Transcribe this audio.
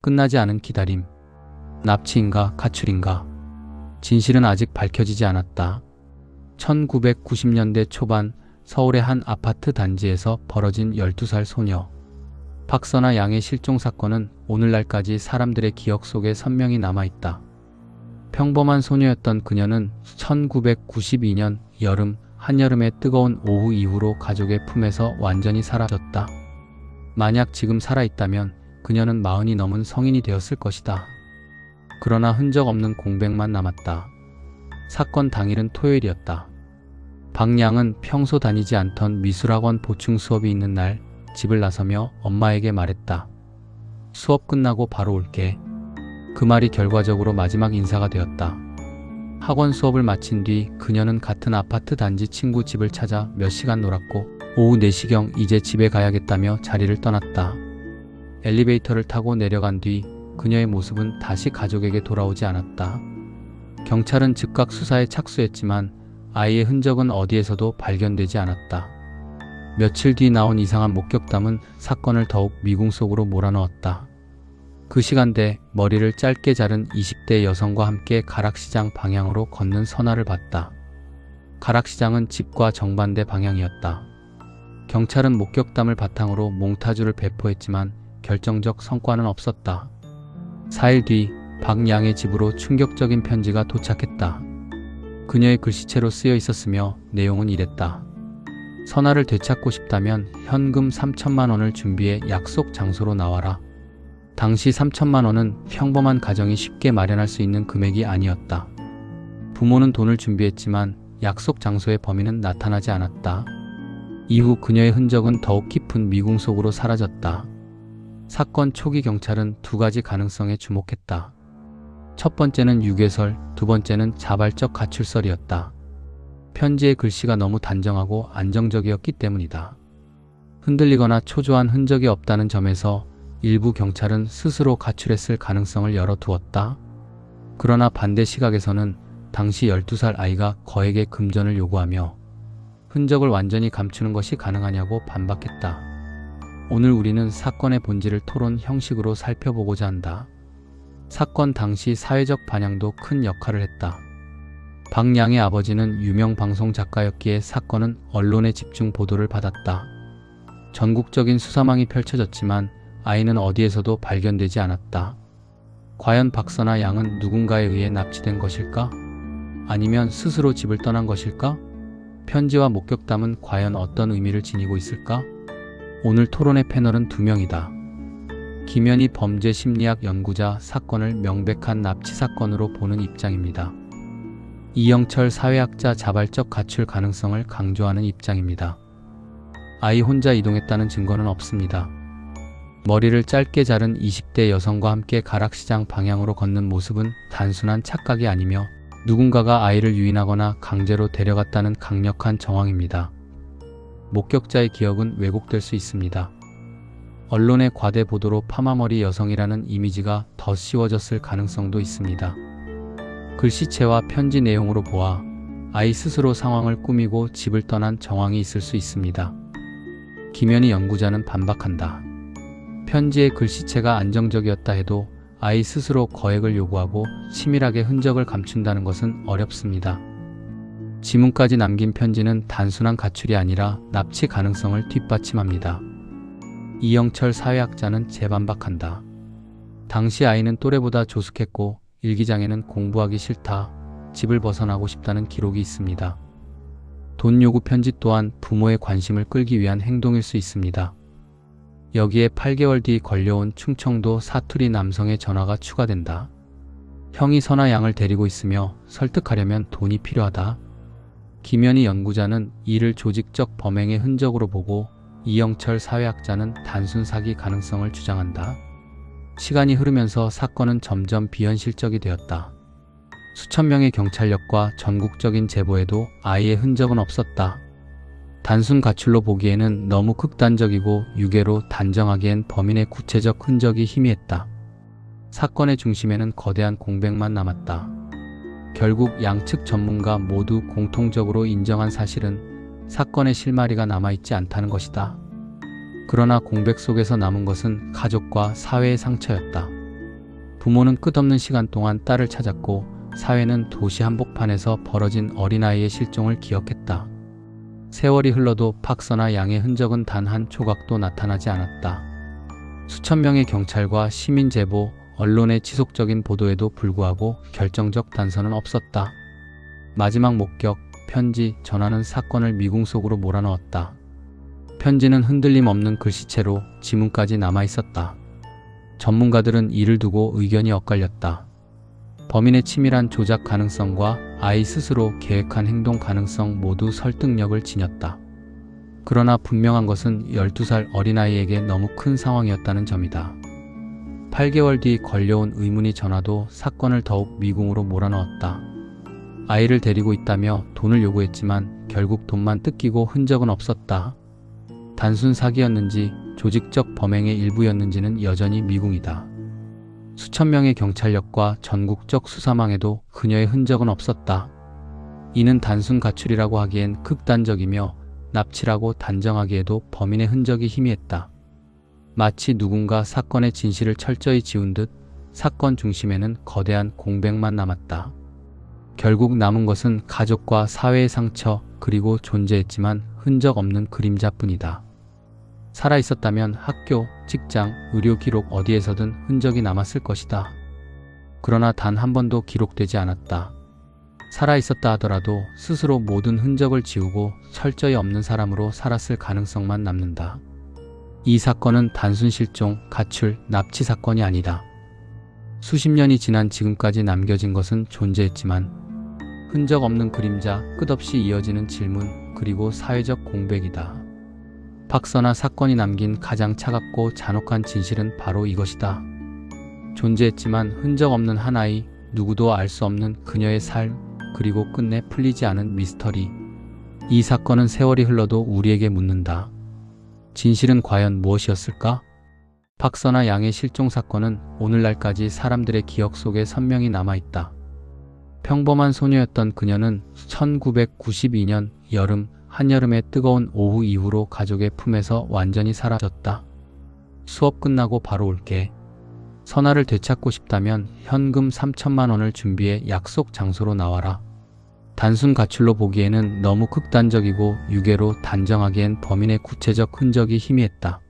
끝나지 않은 기다림. 납치인가 가출인가? 진실은 아직 밝혀지지 않았다. 1990년대 초반 서울의 한 아파트 단지에서 벌어진 12살 소녀 박선아 양의 실종 사건은 오늘날까지 사람들의 기억 속에 선명히 남아있다. 평범한 소녀였던 그녀는 1992년 여름, 한여름의 뜨거운 오후 이후로 가족의 품에서 완전히 사라졌다. 만약 지금 살아있다면 그녀는 40이 넘은 성인이 되었을 것이다. 그러나 흔적 없는 공백만 남았다. 사건 당일은 토요일이었다. 박 양은 평소 다니지 않던 미술학원 보충 수업이 있는 날 집을 나서며 엄마에게 말했다. 수업 끝나고 바로 올게. 그 말이 결과적으로 마지막 인사가 되었다. 학원 수업을 마친 뒤 그녀는 같은 아파트 단지 친구 집을 찾아 몇 시간 놀았고 오후 4시경 이제 집에 가야겠다며 자리를 떠났다. 엘리베이터를 타고 내려간 뒤 그녀의 모습은 다시 가족에게 돌아오지 않았다. 경찰은 즉각 수사에 착수했지만 아이의 흔적은 어디에서도 발견되지 않았다. 며칠 뒤 나온 이상한 목격담은 사건을 더욱 미궁 속으로 몰아넣었다. 그 시간대 머리를 짧게 자른 20대 여성과 함께 가락시장 방향으로 걷는 선아를 봤다. 가락시장은 집과 정반대 방향이었다. 경찰은 목격담을 바탕으로 몽타주를 배포했지만 결정적 성과는 없었다. 4일 뒤 박 양의 집으로 충격적인 편지가 도착했다. 그녀의 글씨체로 쓰여 있었으며 내용은 이랬다. 선아를 되찾고 싶다면 현금 3천만 원을 준비해 약속 장소로 나와라. 당시 3천만 원은 평범한 가정이 쉽게 마련할 수 있는 금액이 아니었다. 부모는 돈을 준비했지만 약속 장소의 범인은 나타나지 않았다. 이후 그녀의 흔적은 더욱 깊은 미궁 속으로 사라졌다. 사건 초기 경찰은 두 가지 가능성에 주목했다. 첫 번째는 유괴설, 두 번째는 자발적 가출설이었다. 편지의 글씨가 너무 단정하고 안정적이었기 때문이다. 흔들리거나 초조한 흔적이 없다는 점에서 일부 경찰은 스스로 가출했을 가능성을 열어두었다. 그러나 반대 시각에서는 당시 12살 아이가 거액의 금전을 요구하며 흔적을 완전히 감추는 것이 가능하냐고 반박했다. 오늘 우리는 사건의 본질을 토론 형식으로 살펴보고자 한다. 사건 당시 사회적 반향도 큰 역할을 했다. 박 양의 아버지는 유명 방송 작가였기에 사건은 언론의 집중 보도를 받았다. 전국적인 수사망이 펼쳐졌지만 아이는 어디에서도 발견되지 않았다. 과연 박선아 양은 누군가에 의해 납치된 것일까? 아니면 스스로 집을 떠난 것일까? 편지와 목격담은 과연 어떤 의미를 지니고 있을까? 오늘 토론의 패널은 2명이다. 김현희 범죄심리학 연구자, 사건을 명백한 납치 사건으로 보는 입장입니다. 이영철 사회학자, 자발적 가출 가능성을 강조하는 입장입니다. 아이 혼자 이동했다는 증거는 없습니다. 머리를 짧게 자른 20대 여성과 함께 가락시장 방향으로 걷는 모습은 단순한 착각이 아니며 누군가가 아이를 유인하거나 강제로 데려갔다는 강력한 정황입니다. 목격자의 기억은 왜곡될 수 있습니다. 언론의 과대 보도로 파마머리 여성이라는 이미지가 더 씌워졌을 가능성도 있습니다. 글씨체와 편지 내용으로 보아 아이 스스로 상황을 꾸미고 집을 떠난 정황이 있을 수 있습니다. 김현희 연구자는 반박한다. 편지의 글씨체가 안정적이었다 해도 아이 스스로 거액을 요구하고 치밀하게 흔적을 감춘다는 것은 어렵습니다. 지문까지 남긴 편지는 단순한 가출이 아니라 납치 가능성을 뒷받침합니다. 이영철 사회학자는 재반박한다. 당시 아이는 또래보다 조숙했고 일기장에는 공부하기 싫다, 집을 벗어나고 싶다는 기록이 있습니다. 돈 요구 편지 또한 부모의 관심을 끌기 위한 행동일 수 있습니다. 여기에 8개월 뒤 걸려온 충청도 사투리 남성의 전화가 추가된다. 형이 선아 양을 데리고 있으며 설득하려면 돈이 필요하다. 김현희 연구자는 이를 조직적 범행의 흔적으로 보고 이영철 사회학자는 단순 사기 가능성을 주장한다. 시간이 흐르면서 사건은 점점 비현실적이 되었다. 수천 명의 경찰력과 전국적인 제보에도 아이의 흔적은 없었다. 단순 가출로 보기에는 너무 극단적이고 유괴로 단정하기엔 범인의 구체적 흔적이 희미했다. 사건의 중심에는 거대한 공백만 남았다. 결국 양측 전문가 모두 공통적으로 인정한 사실은 사건의 실마리가 남아있지 않다는 것이다. 그러나 공백 속에서 남은 것은 가족과 사회의 상처였다. 부모는 끝없는 시간 동안 딸을 찾았고 사회는 도시 한복판에서 벌어진 어린아이의 실종을 기억했다. 세월이 흘러도 박선아 양의 흔적은 단 한 조각도 나타나지 않았다. 수천 명의 경찰과 시민 제보, 언론의 지속적인 보도에도 불구하고 결정적 단서는 없었다. 마지막 목격, 편지, 전화는 사건을 미궁 속으로 몰아넣었다. 편지는 흔들림 없는 글씨체로 지문까지 남아있었다. 전문가들은 이를 두고 의견이 엇갈렸다. 범인의 치밀한 조작 가능성과 아이 스스로 계획한 행동 가능성 모두 설득력을 지녔다. 그러나 분명한 것은 12살 어린아이에게 너무 큰 상황이었다는 점이다. 8개월 뒤 걸려온 의문의 전화도 사건을 더욱 미궁으로 몰아넣었다. 아이를 데리고 있다며 돈을 요구했지만 결국 돈만 뜯기고 흔적은 없었다. 단순 사기였는지 조직적 범행의 일부였는지는 여전히 미궁이다. 수천 명의 경찰력과 전국적 수사망에도 그녀의 흔적은 없었다. 이는 단순 가출이라고 하기엔 극단적이며 납치라고 단정하기에도 범인의 흔적이 희미했다. 마치 누군가 사건의 진실을 철저히 지운 듯 사건 중심에는 거대한 공백만 남았다. 결국 남은 것은 가족과 사회의 상처, 그리고 존재했지만 흔적 없는 그림자뿐이다. 살아있었다면 학교, 직장, 의료 기록 어디에서든 흔적이 남았을 것이다. 그러나 단 한 번도 기록되지 않았다. 살아있었다 하더라도 스스로 모든 흔적을 지우고 철저히 없는 사람으로 살았을 가능성만 남는다. 이 사건은 단순 실종, 가출, 납치 사건이 아니다. 수십 년이 지난 지금까지 남겨진 것은 존재했지만 흔적 없는 그림자, 끝없이 이어지는 질문, 그리고 사회적 공백이다. 박선아 사건이 남긴 가장 차갑고 잔혹한 진실은 바로 이것이다. 존재했지만 흔적 없는 한 아이, 누구도 알 수 없는 그녀의 삶, 그리고 끝내 풀리지 않은 미스터리. 이 사건은 세월이 흘러도 우리에게 묻는다. 진실은 과연 무엇이었을까? 박선아 양의 실종 사건은 오늘날까지 사람들의 기억 속에 선명히 남아있다. 평범한 소녀였던 그녀는 1992년 여름, 한여름의 뜨거운 오후 이후로 가족의 품에서 완전히 사라졌다. 수업 끝나고 바로 올게. 선아를 되찾고 싶다면 현금 3천만 원을 준비해 약속 장소로 나와라. 단순 가출로 보기에는 너무 극단적이고 유괴로 단정하기엔 범인의 구체적 흔적이 희미했다.